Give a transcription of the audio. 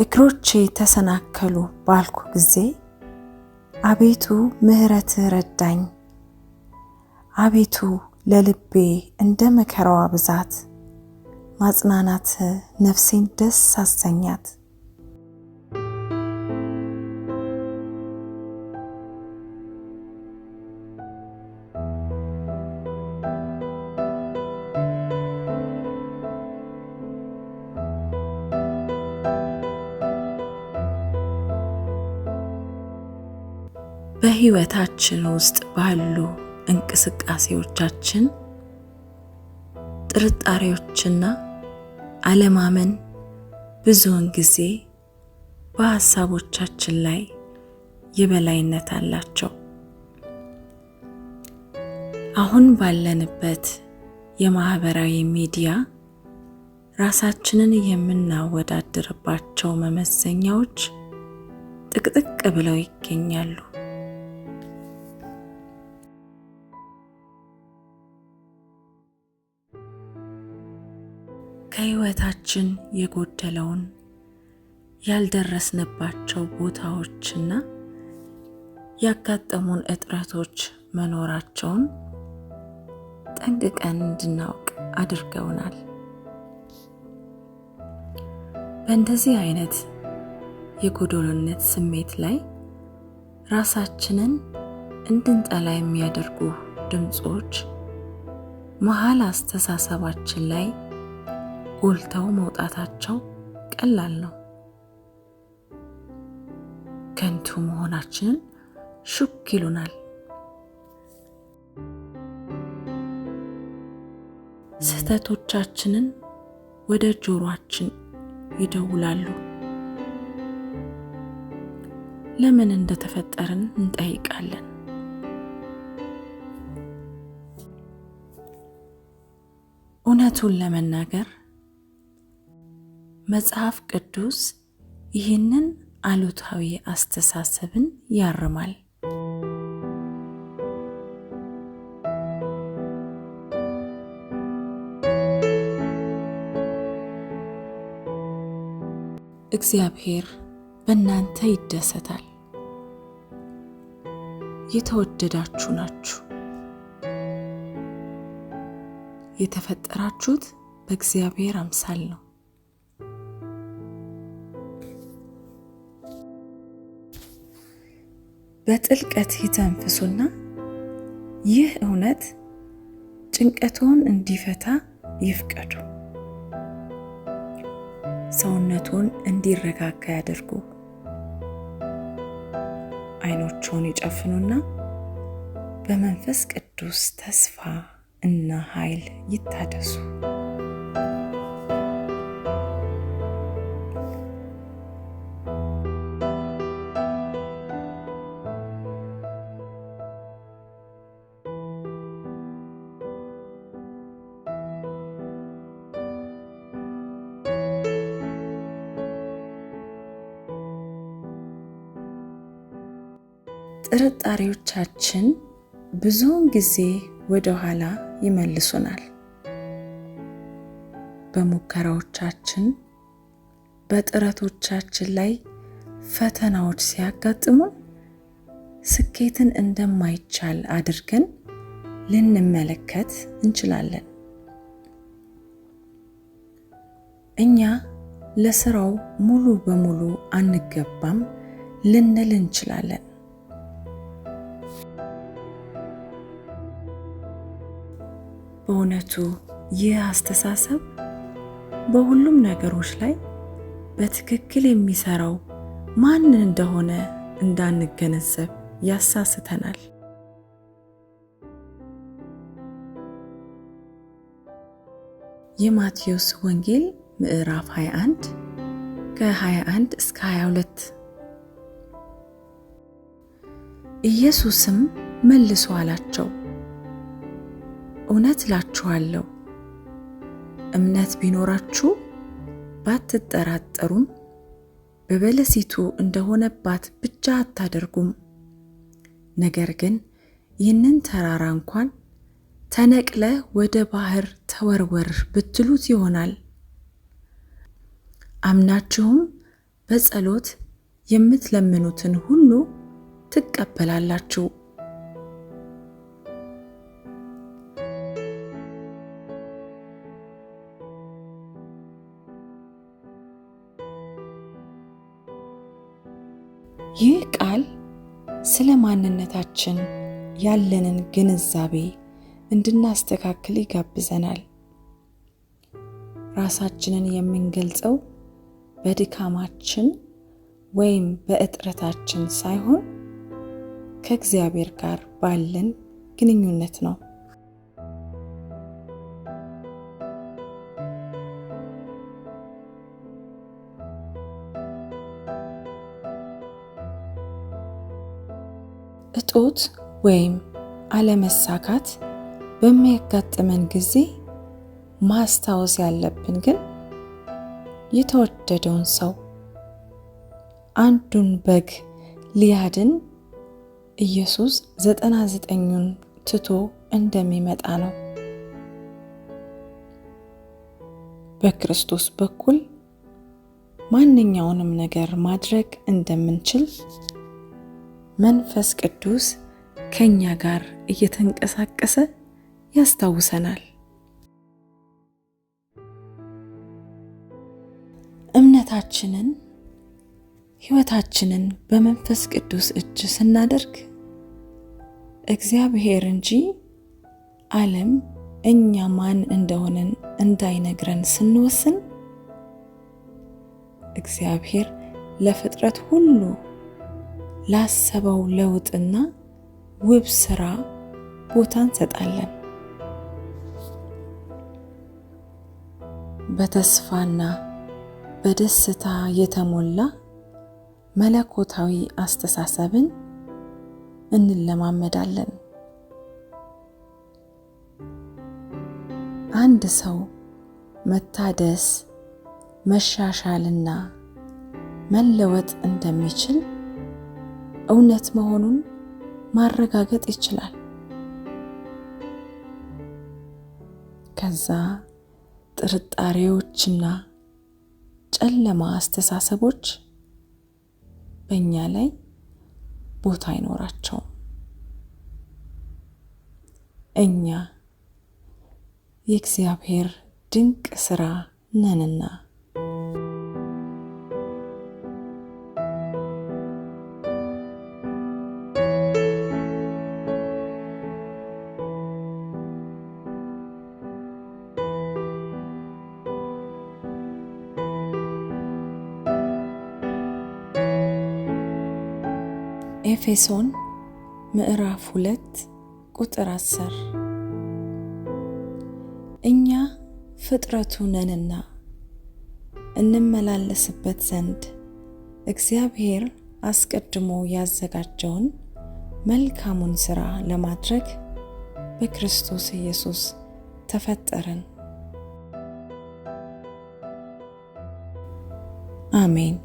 እግሮቼ ተሰናከሉ ባልኩ ጊዜ አቤቱ ምሕረትህ ረዳኝ። አቤቱ ለልቤ እንደ መከራዋ ብዛት ማጽናናትህ ነፍሴን ደስ አሰኛት። በሕይወታችን ውስጥ ባሉ እንቅስቃሴዎቻችን ጥርጣሬዎችና አለማመን ብዙውን ጊዜ በሐሳቦቻችን ላይ የበላይነት አላቸው። አሁን ባለንበት የማህበራዊ ሚዲያ ራሳችንን የምናወዳድርባቸው መመዘኛዎች ጥቅጥቅ ብለው ይገኛሉ። ከሕይወታችን የጎደለውን ያልደረስንባቸው ቦታዎችና ያጋጠሙን እጥረቶች መኖራቸውን ጠንቅቀን እንድናውቅ አድርገውናል። በእንደዚህ አይነት የጎደሎነት ስሜት ላይ ራሳችንን እንድንጠላ የሚያደርጉ ድምጾች መሃል አስተሳሰባችን ላይ ጎልተው መውጣታቸው ቀላል ነው። ከንቱ መሆናችንን ሹክ ይሉናል። ስህተቶቻችንን ወደ ጆሮአችን ይደውላሉ። ለምን እንደተፈጠርን እንጠይቃለን። እውነቱን ለመናገር መጽሐፍ ቅዱስ ይህንን አሉታዊ አስተሳሰብን ያርማል። እግዚአብሔር በእናንተ ይደሰታል። የተወደዳችሁ ናችሁ። የተፈጠራችሁት በእግዚአብሔር አምሳል ነው። በጥልቀት ይተንፍሱና ይህ እውነት ጭንቀቶን እንዲፈታ ይፍቀዱ። ሰውነቱን እንዲረጋጋ ያድርጉ። አይኖቹን ይጨፍኑና በመንፈስ ቅዱስ ተስፋ እና ኃይል ይታደሱ። ጥርጣሬዎቻችን ብዙውን ጊዜ ወደ ኋላ ይመልሱናል። በሙከራዎቻችን በጥረቶቻችን ላይ ፈተናዎች ሲያጋጥሙን ስኬትን እንደማይቻል አድርገን ልንመለከት እንችላለን። እኛ ለስራው ሙሉ በሙሉ አንገባም ልንል እንችላለን። በእውነቱ ይህ አስተሳሰብ በሁሉም ነገሮች ላይ በትክክል የሚሰራው ማን እንደሆነ እንዳንገነዘብ ያሳስተናል። የማቴዎስ ወንጌል ምዕራፍ 21 ከ21 እስከ 22። ኢየሱስም መልሶ አላቸው፣ እውነት እላችኋለሁ እምነት ቢኖራችሁ ባትጠራጠሩም በበለሲቱ እንደሆነባት ብቻ አታደርጉም። ነገር ግን ይህንን ተራራ እንኳን ተነቅለ ወደ ባህር ተወርወር ብትሉት ይሆናል። አምናችሁም በጸሎት የምትለምኑትን ሁሉ ትቀበላላችሁ። ይህ ቃል ስለ ማንነታችን ያለንን ግንዛቤ እንድናስተካክል ይጋብዘናል። ራሳችንን የምንገልጸው በድካማችን ወይም በእጥረታችን ሳይሆን ከእግዚአብሔር ጋር ባለን ግንኙነት ነው። እጦት ወይም አለመሳካት በሚያጋጥመን ጊዜ ማስታወስ ያለብን ግን የተወደደውን ሰው አንዱን በግ ሊያድን ኢየሱስ 99ን ትቶ እንደሚመጣ ነው። በክርስቶስ በኩል ማንኛውንም ነገር ማድረግ እንደምንችል መንፈስ ቅዱስ ከኛ ጋር እየተንቀሳቀሰ ያስታውሰናል። እምነታችንን፣ ሕይወታችንን በመንፈስ ቅዱስ እጅ ስናደርግ እግዚአብሔር እንጂ ዓለም እኛ ማን እንደሆነን እንዳይነግረን ስንወስን እግዚአብሔር ለፍጥረት ሁሉ ላሰበው ለውጥና ውብ ሥራ ቦታ እንሰጣለን። በተስፋና በደስታ የተሞላ መለኮታዊ አስተሳሰብን እንለማመዳለን። አንድ ሰው መታደስ፣ መሻሻልና መለወጥ እንደሚችል እውነት መሆኑን ማረጋገጥ ይችላል። ከዛ ጥርጣሬዎችና ጨለማ አስተሳሰቦች በእኛ ላይ ቦታ አይኖራቸውም። እኛ የእግዚአብሔር ድንቅ ሥራ ነንና። ኤፌሶን ምዕራፍ 2 ቁጥር 10 እኛ ፍጥረቱ ነንና እንመላለስበት ዘንድ እግዚአብሔር አስቀድሞ ያዘጋጀውን መልካሙን ሥራ ለማድረግ በክርስቶስ ኢየሱስ ተፈጠርን። አሜን።